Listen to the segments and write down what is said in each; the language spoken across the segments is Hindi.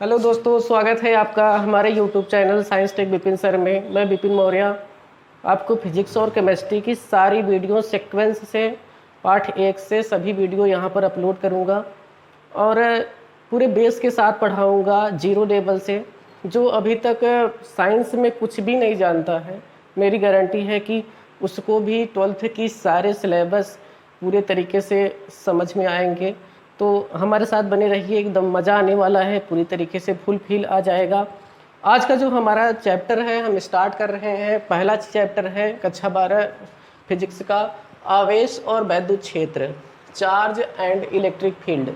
हेलो दोस्तों, स्वागत है आपका हमारे YouTube channel science tech Vipin sir में। मैं विपिन मौर्य आपको फिजिक्स और केमिस्ट्री की सारी वीडियो सीक्वेंस से पार्ट 1 से सभी वीडियो यहाँ पर अपलोड करूँगा और पूरे बेस के साथ पढ़ाऊँगा जीरो लेवल से। जो अभी तक साइंस में कुछ भी नहीं जानता है, मेरी गारंटी है कि उसको भी 12th की सारे सिलेबस पूरे तरीके से समझ में आएंगे। तो हमारे साथ बने रहिए, एकदम मज़ा आने वाला है, पूरी तरीके से फुल फील आ जाएगा। आज का जो हमारा चैप्टर है हम स्टार्ट कर रहे हैं। पहला चैप्टर है कक्षा 12 फिजिक्स का, आवेश और वैद्युत क्षेत्र, चार्ज एंड इलेक्ट्रिक फील्ड।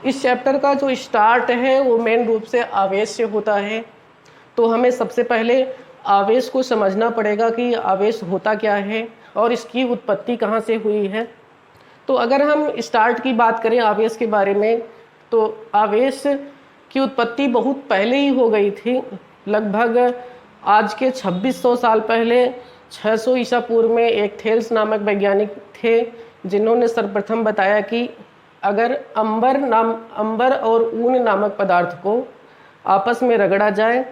इस चैप्टर का जो स्टार्ट है वो मेन रूप से आवेश से होता है। तो हमें सबसे पहले आवेश को समझना पड़ेगा कि आवेश होता क्या है और इसकी उत्पत्ति कहाँ से हुई है। तो अगर हम स्टार्ट की बात करें आवेश के बारे में, तो आवेश की उत्पत्ति बहुत पहले ही हो गई थी। लगभग आज के 2600 साल पहले 600 ईसा पूर्व में एक थेल्स नामक वैज्ञानिक थे जिन्होंने सर्वप्रथम बताया कि अगर अंबर और ऊन नामक पदार्थ को आपस में रगड़ा जाए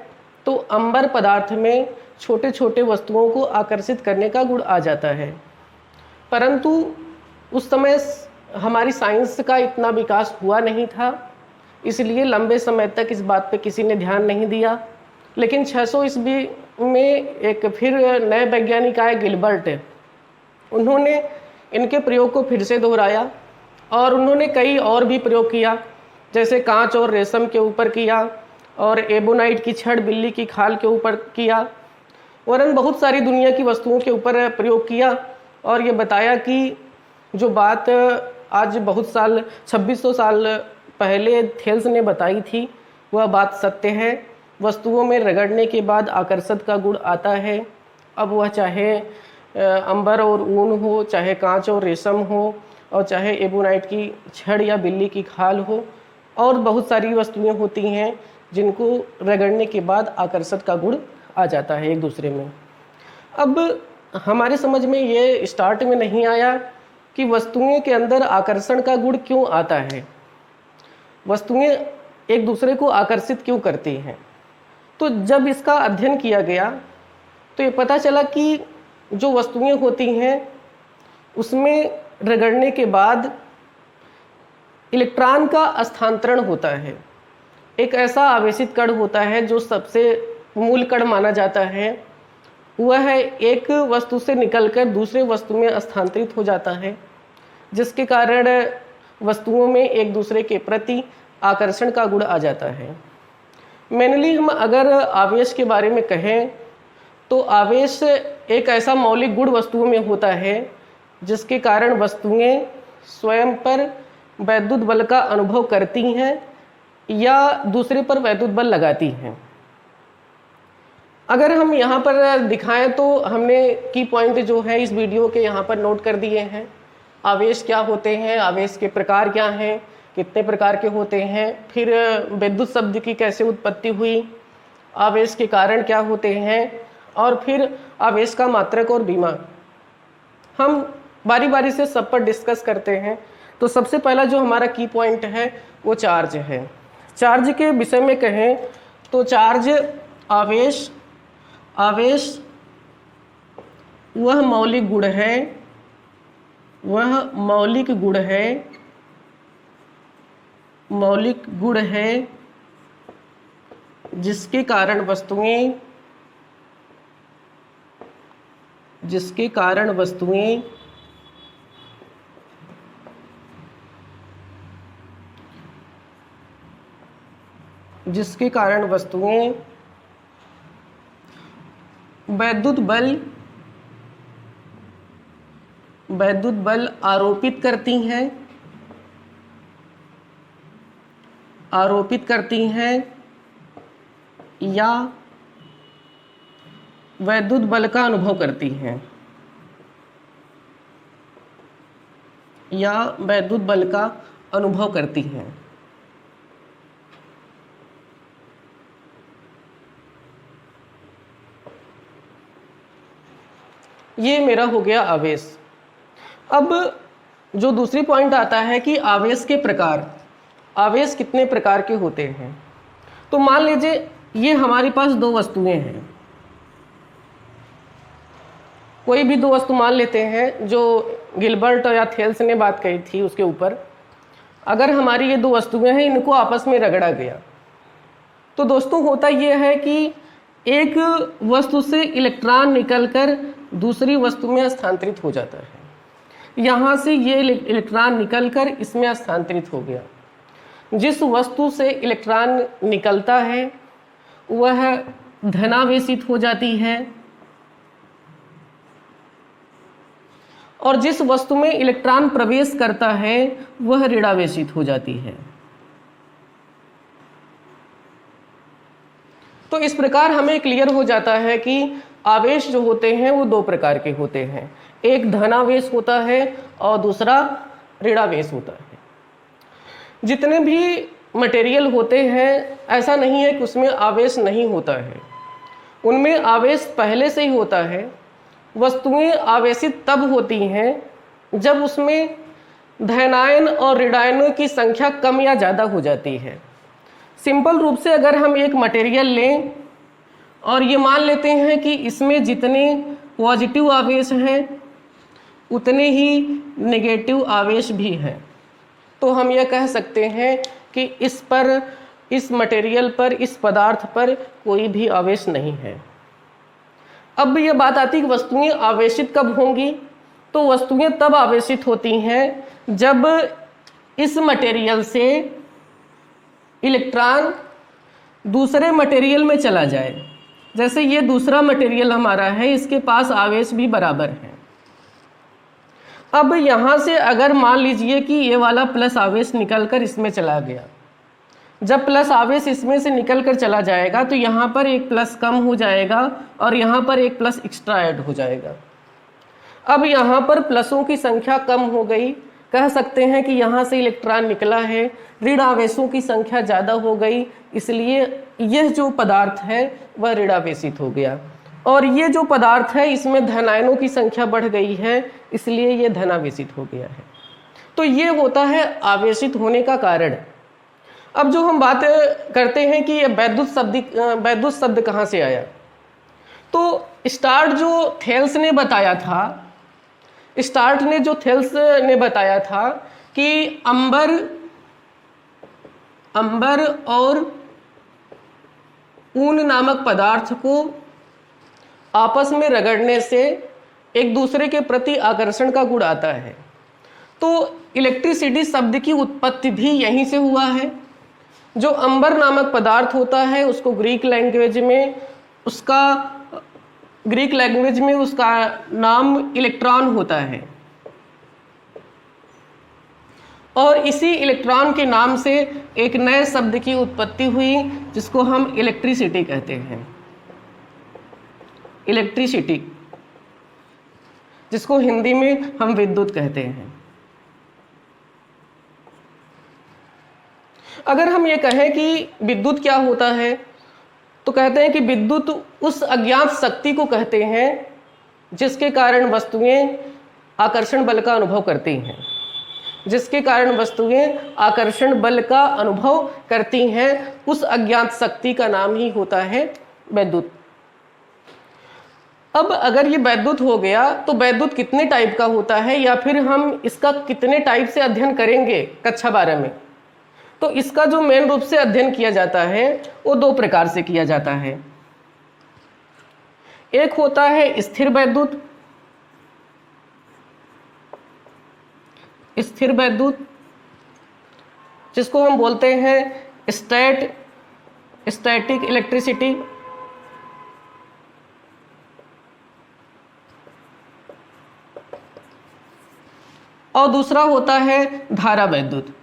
तो अंबर पदार्थ में छोटे छोटे वस्तुओं को आकर्षित करने का गुण आ जाता है। परंतु उस समय हमारी साइंस का इतना विकास हुआ नहीं था, इसलिए लंबे समय तक इस बात पे किसी ने ध्यान नहीं दिया। लेकिन 600 ईस्वी में एक फिर नए वैज्ञानिक आए, गिलबर्ट। उन्होंने इनके प्रयोग को फिर से दोहराया और उन्होंने कई और भी प्रयोग किया, जैसे कांच और रेशम के ऊपर किया और एबोनाइट की छड़, बिल्ली की खाल के ऊपर किया, वरन बहुत सारी दुनिया की वस्तुओं के ऊपर प्रयोग किया। और ये बताया कि जो बात आज बहुत साल 2600 साल पहले थेल्स ने बताई थी वह बात सत्य है। वस्तुओं में रगड़ने के बाद आकर्षण का गुण आता है। अब वह चाहे अंबर और ऊन हो, चाहे कांच और रेशम हो, और चाहे एबोनाइट की छड़ या बिल्ली की खाल हो, और बहुत सारी वस्तुएं होती हैं जिनको रगड़ने के बाद आकर्षण का गुण आ जाता है एक दूसरे में। अब हमारे समझ में ये स्टार्ट में नहीं आया कि वस्तुएं के अंदर आकर्षण का गुण क्यों आता है, वस्तुएं एक दूसरे को आकर्षित क्यों करती हैं। तो जब इसका अध्ययन किया गया तो ये पता चला कि जो वस्तुएं होती हैं उसमें रगड़ने के बाद इलेक्ट्रॉन का स्थानांतरण होता है। एक ऐसा आवेशित कण होता है जो सबसे मूल कण माना जाता है, वह एक वस्तु से निकलकर दूसरे वस्तु में स्थानांतरित हो जाता है, जिसके कारण वस्तुओं में एक दूसरे के प्रति आकर्षण का गुण आ जाता है। मेनली हम अगर आवेश के बारे में कहें तो आवेश एक ऐसा मौलिक गुण वस्तुओं में होता है जिसके कारण वस्तुएं स्वयं पर वैद्युत बल का अनुभव करती हैं या दूसरे पर वैद्युत बल लगाती हैं। अगर हम यहाँ पर दिखाएं तो हमने की पॉइंट जो है इस वीडियो के यहाँ पर नोट कर दिए हैं। आवेश क्या होते हैं, आवेश के प्रकार क्या हैं, कितने प्रकार के होते हैं, फिर विद्युत शब्द की कैसे उत्पत्ति हुई, आवेश के कारण क्या होते हैं, और फिर आवेश का मात्रक और बीमा। हम बारी बारी से सब पर डिस्कस करते हैं। तो सबसे पहला जो हमारा की पॉइंट है वो चार्ज है। चार्ज के विषय में कहें तो चार्ज आवेश वह मौलिक गुण है जिसके कारण वस्तुएं वैद्युत बल आरोपित करती हैं या वैद्युत बल का अनुभव करती हैं। ये मेरा हो गया आवेश। अब जो दूसरी पॉइंट आता है कि आवेश के प्रकार, आवेश कितने प्रकार के होते हैं। तो मान लीजिए ये हमारे पास दो वस्तुएं हैं, कोई भी दो वस्तु मान लेते हैं जो गिलबर्ट या थेल्स ने बात कही थी उसके ऊपर। अगर हमारी ये दो वस्तुएं हैं, इनको आपस में रगड़ा गया, तो दोस्तों होता यह है कि एक वस्तु से इलेक्ट्रॉन निकलकर दूसरी वस्तु में स्थानांतरित हो जाता है। यहाँ से ये इलेक्ट्रॉन निकलकर इसमें स्थानांतरित हो गया। जिस वस्तु से इलेक्ट्रॉन निकलता है वह धनावेशित हो जाती है, और जिस वस्तु में इलेक्ट्रॉन प्रवेश करता है वह ऋणावेशित हो जाती है। तो इस प्रकार हमें क्लियर हो जाता है कि आवेश जो होते हैं वो दो प्रकार के होते हैं, एक धनावेश होता है और दूसरा ऋणावेश होता है। जितने भी मटेरियल होते हैं ऐसा नहीं है कि उसमें आवेश नहीं होता है, उनमें आवेश पहले से ही होता है। वस्तुएं आवेशित तब होती हैं जब उसमें धनायन और ऋणायनों की संख्या कम या ज़्यादा हो जाती है। सिंपल रूप से अगर हम एक मटेरियल लें और ये मान लेते हैं कि इसमें जितने पॉजिटिव आवेश हैं उतने ही नेगेटिव आवेश भी हैं, तो हम यह कह सकते हैं कि इस मटेरियल पर, इस पदार्थ पर कोई भी आवेश नहीं है। अब यह बात आती है कि वस्तुएं आवेशित कब होंगी। तो वस्तुएं तब आवेशित होती हैं जब इस मटेरियल से इलेक्ट्रॉन दूसरे मटेरियल में चला जाए। जैसे ये दूसरा मटेरियल हमारा है, इसके पास आवेश भी बराबर है। अब यहाँ से अगर मान लीजिए कि ये वाला प्लस आवेश निकलकर इसमें चला गया, जब प्लस आवेश इसमें से निकल कर चला जाएगा तो यहाँ पर एक प्लस कम हो जाएगा और यहाँ पर एक प्लस एक्स्ट्रा ऐड हो जाएगा। अब यहाँ पर प्लसों की संख्या कम हो गई, कह सकते हैं कि यहाँ से इलेक्ट्रॉन निकला है, ऋण आवेशों की संख्या ज़्यादा हो गई, इसलिए यह जो पदार्थ है वह ऋणावेशित हो गया। और ये जो पदार्थ है इसमें धनायनों की संख्या बढ़ गई है, इसलिए ये धनावेशित हो गया है। तो ये होता है आवेशित होने का कारण। अब जो हम बात करते हैं कि ये वैद्युत शब्द कहाँ से आया, तो स्टार्ट जो थेल्स ने बताया था कि अंबर और ऊन नामक पदार्थ को आपस में रगड़ने से एक दूसरे के प्रति आकर्षण का गुण आता है। तो इलेक्ट्रिसिटी शब्द की उत्पत्ति भी यहीं से हुआ है। जो अंबर नामक पदार्थ होता है उसको ग्रीक लैंग्वेज में उसका नाम इलेक्ट्रॉन होता है, और इसी इलेक्ट्रॉन के नाम से एक नए शब्द की उत्पत्ति हुई जिसको हम इलेक्ट्रिसिटी कहते हैं। इलेक्ट्रिसिटी, जिसको हिंदी में हम विद्युत कहते हैं। अगर हम ये कहें कि विद्युत क्या होता है, तो कहते हैं कि विद्युत उस अज्ञात शक्ति को कहते हैं जिसके कारण वस्तुएं आकर्षण बल का अनुभव करती हैं। उस अज्ञात शक्ति का नाम ही होता है वैद्युत। अब अगर ये वैद्युत हो गया तो वैद्युत कितने टाइप का होता है, या फिर हम इसका कितने टाइप से अध्ययन करेंगे कक्षा 12 में, तो इसका जो मेन रूप से अध्ययन किया जाता है वो दो प्रकार से किया जाता है। एक होता है स्थिर वैद्युत, जिसको हम बोलते हैं स्टैटिक इलेक्ट्रिसिटी। और दूसरा होता है धारा वैद्युत।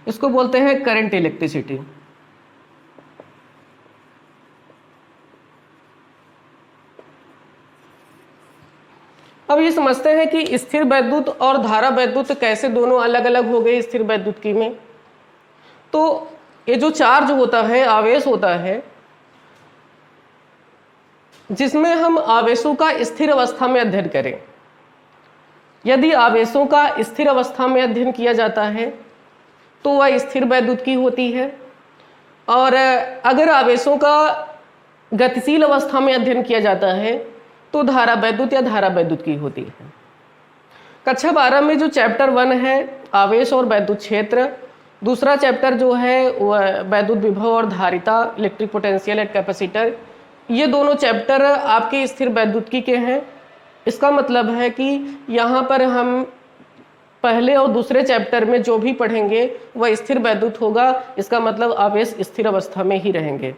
इसको बोलते हैं करंट इलेक्ट्रिसिटी। अब ये समझते हैं कि स्थिर वैद्युत और धारा वैद्युत कैसे दोनों अलग अलग हो गए। स्थिर वैद्युत की में तो ये जो चार्ज होता है, आवेश होता है, जिसमें हम आवेशों का स्थिर अवस्था में अध्ययन करें, यदि आवेशों का स्थिर अवस्था में अध्ययन किया जाता है तो वह स्थिर वैद्युत की होती है, और अगर आवेशों का गतिशील अवस्था में अध्ययन किया जाता है तो धारा वैद्युत या धारा वैद्युत की होती है। कक्षा 12 में जो चैप्टर 1 है आवेश और वैद्युत क्षेत्र, दूसरा चैप्टर जो है वह वैद्युत विभव और धारिता, इलेक्ट्रिक पोटेंशियल एंड कैपेसिटर, ये दोनों चैप्टर आपके स्थिर वैद्युतिकी के हैं। इसका मतलब है कि यहाँ पर हम पहले और दूसरे चैप्टर में जो भी पढ़ेंगे वह स्थिर वैद्युत होगा, इसका मतलब आवेश स्थिर अवस्था में ही रहेंगे।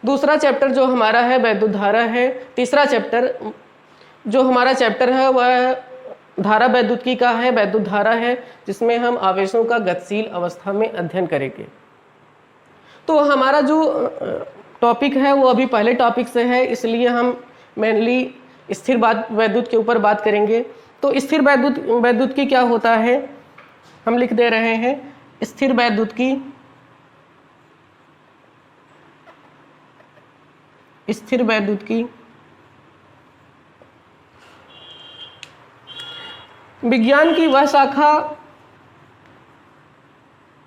दूसरा चैप्टर जो हमारा है वैद्युत धारा है। तीसरा चैप्टर जो हमारा चैप्टर है वह धारा वैद्युतिकी का है, वैद्युत धारा है, जिसमें हम आवेशों का गतिशील अवस्था में अध्ययन करेंगे। तो हमारा जो टॉपिक है वो अभी पहले टॉपिक से है, इसलिए हम मेनली स्थिर वैद्युत के ऊपर बात करेंगे। तो स्थिर वैद्युतिकी क्या होता है, हम लिख दे रहे हैं स्थिर वैद्युतिकी। स्थिर वैद्युतिकी विज्ञान की वह शाखा जिसके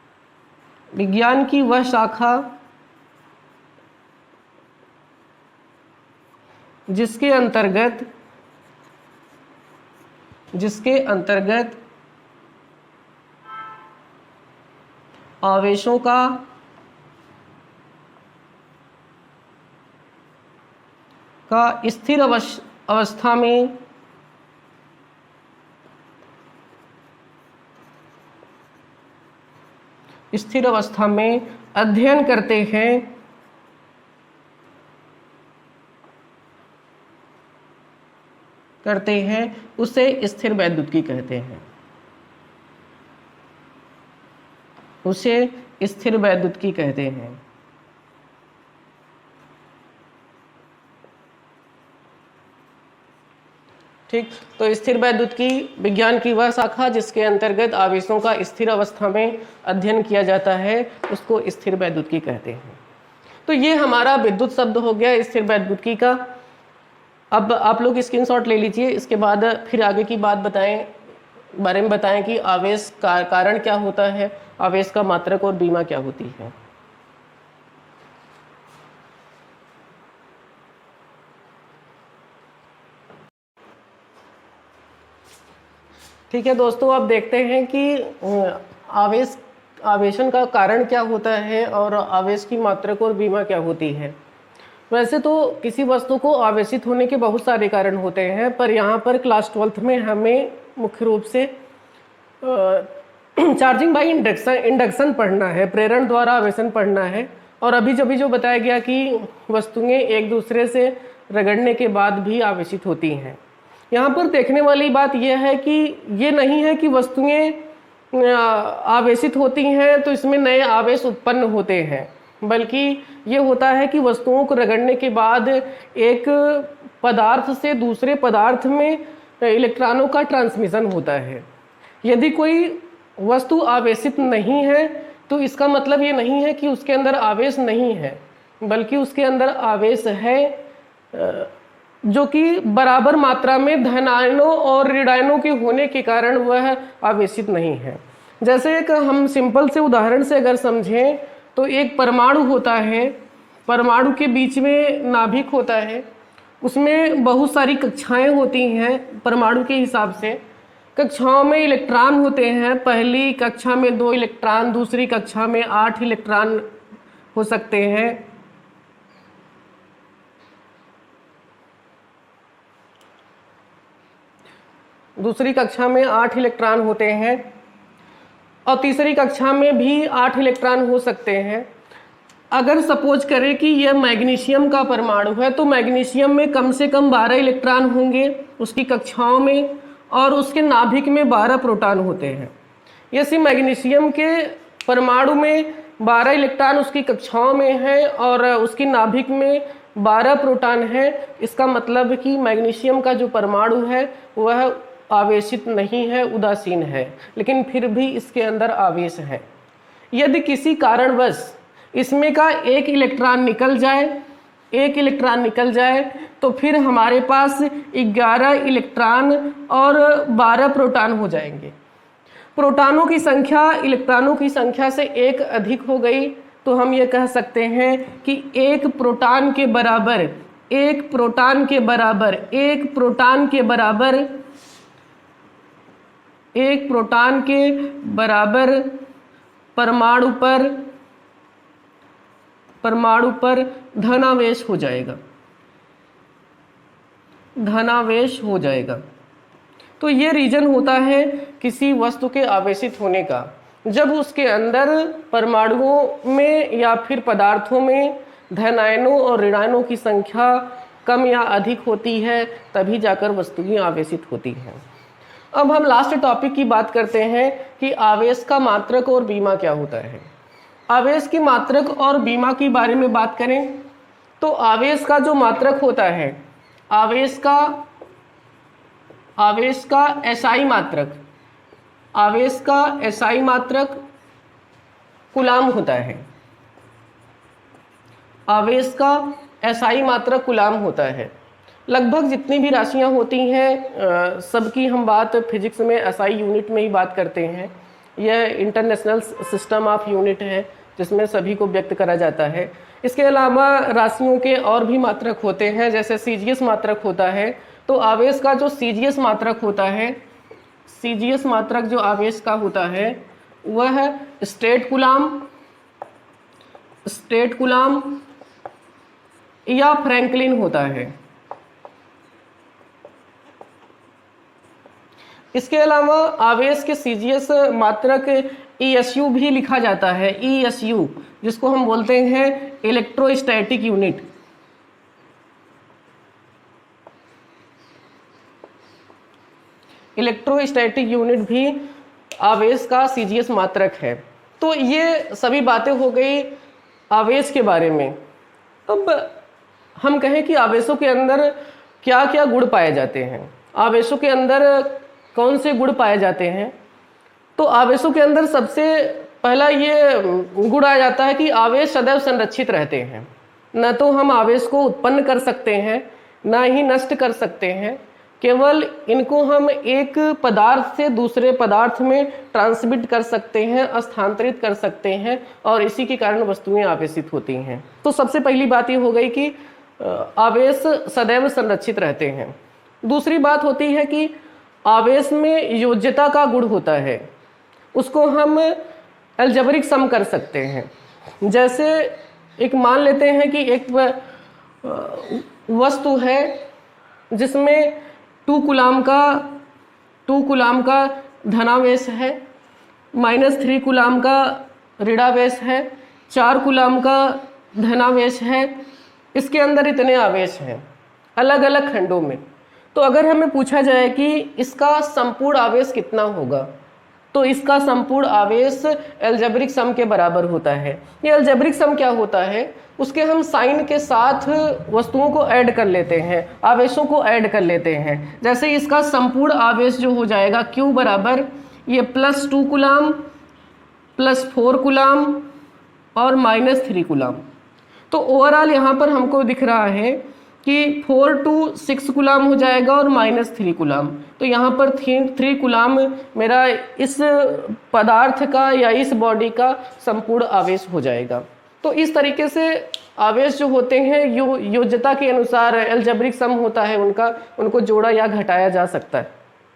अंतर्गत आवेशों का स्थिर अवस्था में अध्ययन करते हैं उसे स्थिर वैद्युतिकी कहते हैं। उसे स्थिर वैद्युतिकी कहते हैं। ठीक, तो स्थिर वैद्युतिकी विज्ञान की वह शाखा जिसके अंतर्गत आवेशों का स्थिर अवस्था में अध्ययन किया जाता है उसको स्थिर वैद्युतिकी कहते हैं। तो ये हमारा विद्युत शब्द हो गया स्थिर वैद्युतिकी का। अब आप लोग स्क्रीनशॉट ले लीजिए, इसके बाद फिर आगे की बारे में बताएं कि आवेश का कारण क्या होता है, आवेश का मात्रक और बीमा क्या होती है। ठीक है दोस्तों, अब देखते हैं कि आवेशन का कारण क्या होता है और आवेश की मात्रक और बीमा क्या होती है। वैसे तो किसी वस्तु को आवेशित होने के बहुत सारे कारण होते हैं, पर यहाँ पर क्लास 12th में हमें मुख्य रूप से चार्जिंग बाई इंडक्शन पढ़ना है, प्रेरण द्वारा आवेशन पढ़ना है। और अभी जो बताया गया कि वस्तुएं एक दूसरे से रगड़ने के बाद भी आवेशित होती हैं। यहाँ पर देखने वाली बात यह है कि ये नहीं है कि वस्तुएं आवेशित होती हैं तो इसमें नए आवेश उत्पन्न होते हैं, बल्कि ये होता है कि वस्तुओं को रगड़ने के बाद एक पदार्थ से दूसरे पदार्थ में इलेक्ट्रॉनों का ट्रांसमिशन होता है। यदि कोई वस्तु आवेशित नहीं है तो इसका मतलब ये नहीं है कि उसके अंदर आवेश नहीं है, बल्कि उसके अंदर आवेश है जो कि बराबर मात्रा में धनायनों और ऋणायनों के होने के कारण वह आवेशित नहीं है। जैसे एक हम सिंपल से उदाहरण से अगर समझें तो एक परमाणु होता है, परमाणु के बीच में नाभिक होता है, उसमें बहुत सारी कक्षाएं होती हैं परमाणु के हिसाब से। कक्षाओं में इलेक्ट्रॉन होते हैं, पहली कक्षा में 2 इलेक्ट्रॉन, दूसरी कक्षा में 8 इलेक्ट्रॉन हो सकते हैं। दूसरी कक्षा में 8 इलेक्ट्रॉन होते हैं और तीसरी कक्षा में भी 8 इलेक्ट्रॉन हो सकते हैं। अगर सपोज करें कि यह मैग्नीशियम का परमाणु है तो मैग्नीशियम में कम से कम 12 इलेक्ट्रॉन होंगे उसकी कक्षाओं में, और उसके नाभिक में 12 प्रोटॉन होते हैं। यदि मैग्नीशियम के परमाणु में 12 इलेक्ट्रॉन उसकी कक्षाओं में है और उसकी नाभिक में 12 प्रोटॉन है, इसका मतलब कि मैग्नीशियम का जो परमाणु है वह आवेशित नहीं है, उदासीन है, लेकिन फिर भी इसके अंदर आवेश है। यदि किसी कारणवश इसमें का एक इलेक्ट्रॉन निकल जाए एक इलेक्ट्रॉन निकल जाए तो फिर हमारे पास 11 इलेक्ट्रॉन और 12 प्रोटॉन हो जाएंगे। प्रोटॉनों की संख्या इलेक्ट्रॉनों की संख्या से एक अधिक हो गई तो हम ये कह सकते हैं कि एक प्रोटॉन के बराबर परमाणु पर धनावेश हो जाएगा। तो ये रीजन होता है किसी वस्तु के आवेशित होने का, जब उसके अंदर परमाणुओं में या फिर पदार्थों में धन आयनों और ऋणायनों की संख्या कम या अधिक होती है, तभी जाकर वस्तुएं आवेशित होती हैं। अब हम लास्ट टॉपिक की बात करते हैं कि आवेश का मात्रक और बीमा क्या होता है। आवेश की मात्रक और बीमा के बारे में बात करें तो आवेश का जो मात्रक होता है, आवेश का एसआई मात्रक कूलाम होता है। आवेश का एसआई मात्रक कूलाम होता है। लगभग जितनी भी राशियां होती हैं सबकी हम बात फिजिक्स में एसआई यूनिट में ही बात करते हैं। यह इंटरनेशनल सिस्टम ऑफ यूनिट है जिसमें सभी को व्यक्त करा जाता है। इसके अलावा राशियों के और भी मात्रक होते हैं, जैसे सीजीएस मात्रक होता है। तो आवेश का जो सीजीएस मात्रक होता है, सीजीएस मात्रक जो आवेश का होता है वह स्टेट कूलाम या फ्रैंकलिन होता है। इसके अलावा आवेश के सीजीएस मात्रक ईएसयू भी लिखा जाता है, ईएसयू, जिसको हम बोलते हैं इलेक्ट्रोस्टैटिक यूनिट। इलेक्ट्रोस्टैटिक यूनिट भी आवेश का सीजीएस मात्रक है। तो ये सभी बातें हो गई आवेश के बारे में। अब हम कहें कि आवेशों के अंदर क्या क्या गुण पाए जाते हैं, आवेशों के अंदर कौन से गुण पाए जाते हैं। तो आवेशों के अंदर सबसे पहला ये गुण आ जाता है कि आवेश सदैव संरक्षित रहते हैं। न तो हम आवेश को उत्पन्न कर सकते हैं, न ही नष्ट कर सकते हैं। केवल इनको हम एक पदार्थ से दूसरे पदार्थ में ट्रांसमिट कर सकते हैं, स्थानांतरित कर सकते हैं, और इसी के कारण वस्तुएं आवेशित होती हैं। तो सबसे पहली बात ये हो गई कि आवेश सदैव संरक्षित रहते हैं। दूसरी बात होती है कि आवेश में योज्यता का गुण होता है, उसको हम अलजेब्रिक सम कर सकते हैं। जैसे एक मान लेते हैं कि एक वस्तु है जिसमें 2 कूलाम का धनावेश है, -3 कूलाम का ऋणावेश है, 4 कूलाम का धनावेश है। इसके अंदर इतने आवेश हैं अलग अलग खंडों में। तो अगर हमें पूछा जाए कि इसका संपूर्ण आवेश कितना होगा, तो इसका संपूर्ण आवेश अलजेब्रिक सम के बराबर होता है। ये अलजेब्रिक सम क्या होता है, उसके हम साइन के साथ वस्तुओं को ऐड कर लेते हैं, आवेशों को ऐड कर लेते हैं। जैसे इसका संपूर्ण आवेश जो हो जाएगा Q बराबर ये +2 कूलाम +4 कूलाम और -3 कूलाम। तो ओवरऑल यहाँ पर हमको दिख रहा है कि 4 to 6 कूलाम हो जाएगा और -3 कूलाम। तो यहाँ पर 3 कूलाम मेरा इस पदार्थ का या इस बॉडी का संपूर्ण आवेश हो जाएगा। तो इस तरीके से आवेश जो होते हैं योज्यता के अनुसार अलजेब्रिक सम होता है उनको जोड़ा या घटाया जा सकता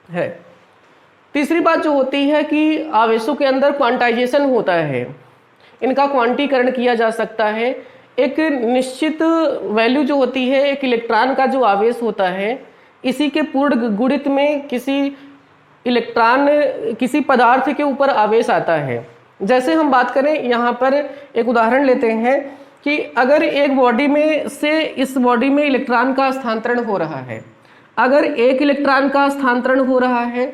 है। तीसरी बात जो होती है कि आवेशों के अंदर क्वांटाइजेशन होता है, इनका क्वांटीकरण किया जा सकता है। एक निश्चित वैल्यू जो होती है, एक इलेक्ट्रॉन का जो आवेश होता है, इसी के पूर्ण गुणित में किसी इलेक्ट्रॉन किसी पदार्थ के ऊपर आवेश आता है। जैसे हम बात करें, यहाँ पर एक उदाहरण लेते हैं कि अगर एक बॉडी में से इस बॉडी में इलेक्ट्रॉन का स्थानांतरण हो रहा है, अगर एक इलेक्ट्रॉन का स्थानांतरण हो रहा है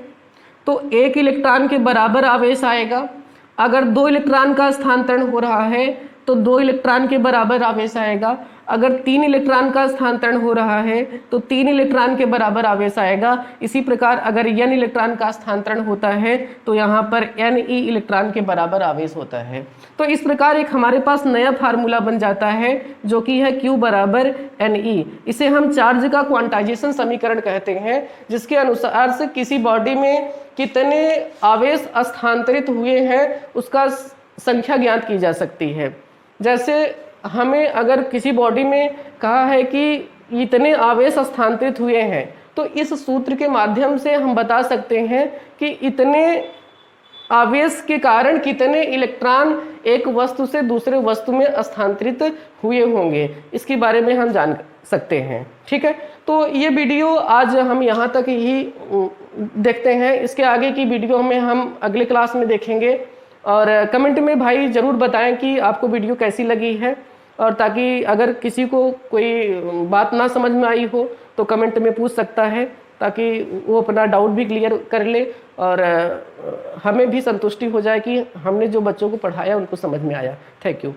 तो 1 इलेक्ट्रॉन के बराबर आवेश आएगा। अगर 2 इलेक्ट्रॉन का स्थानांतरण हो रहा है तो 2 इलेक्ट्रॉन के बराबर आवेश आएगा। अगर 3 इलेक्ट्रॉन का स्थानांतरण हो रहा है तो 3 इलेक्ट्रॉन के बराबर आवेश आएगा। इसी प्रकार अगर n इलेक्ट्रॉन का स्थानांतरण होता है तो यहाँ पर ne इलेक्ट्रॉन के बराबर आवेश होता है। तो इस प्रकार एक हमारे पास नया फार्मूला बन जाता है जो कि है Q बराबर Ne। इसे हम चार्ज का क्वांटाइजेशन समीकरण कहते हैं, जिसके अनुसार से किसी बॉडी में कितने आवेश स्थानांतरित हुए हैं उसका संख्या ज्ञात की जा सकती है। जैसे हमें अगर किसी बॉडी में कहा है कि इतने आवेश स्थानांतरित हुए हैं तो इस सूत्र के माध्यम से हम बता सकते हैं कि इतने आवेश के कारण कितने इलेक्ट्रॉन एक वस्तु से दूसरे वस्तु में स्थानांतरित हुए होंगे, इसके बारे में हम जान सकते हैं। ठीक है, तो ये वीडियो आज हम यहाँ तक ही देखते हैं। इसके आगे की वीडियो में हम अगले क्लास में देखेंगे। और कमेंट में भाई ज़रूर बताएं कि आपको वीडियो कैसी लगी है, और ताकि अगर किसी को कोई बात ना समझ में आई हो तो कमेंट में पूछ सकता है, ताकि वो अपना डाउट भी क्लियर कर ले और हमें भी संतुष्टि हो जाए कि हमने जो बच्चों को पढ़ाया उनको समझ में आया। Thank you.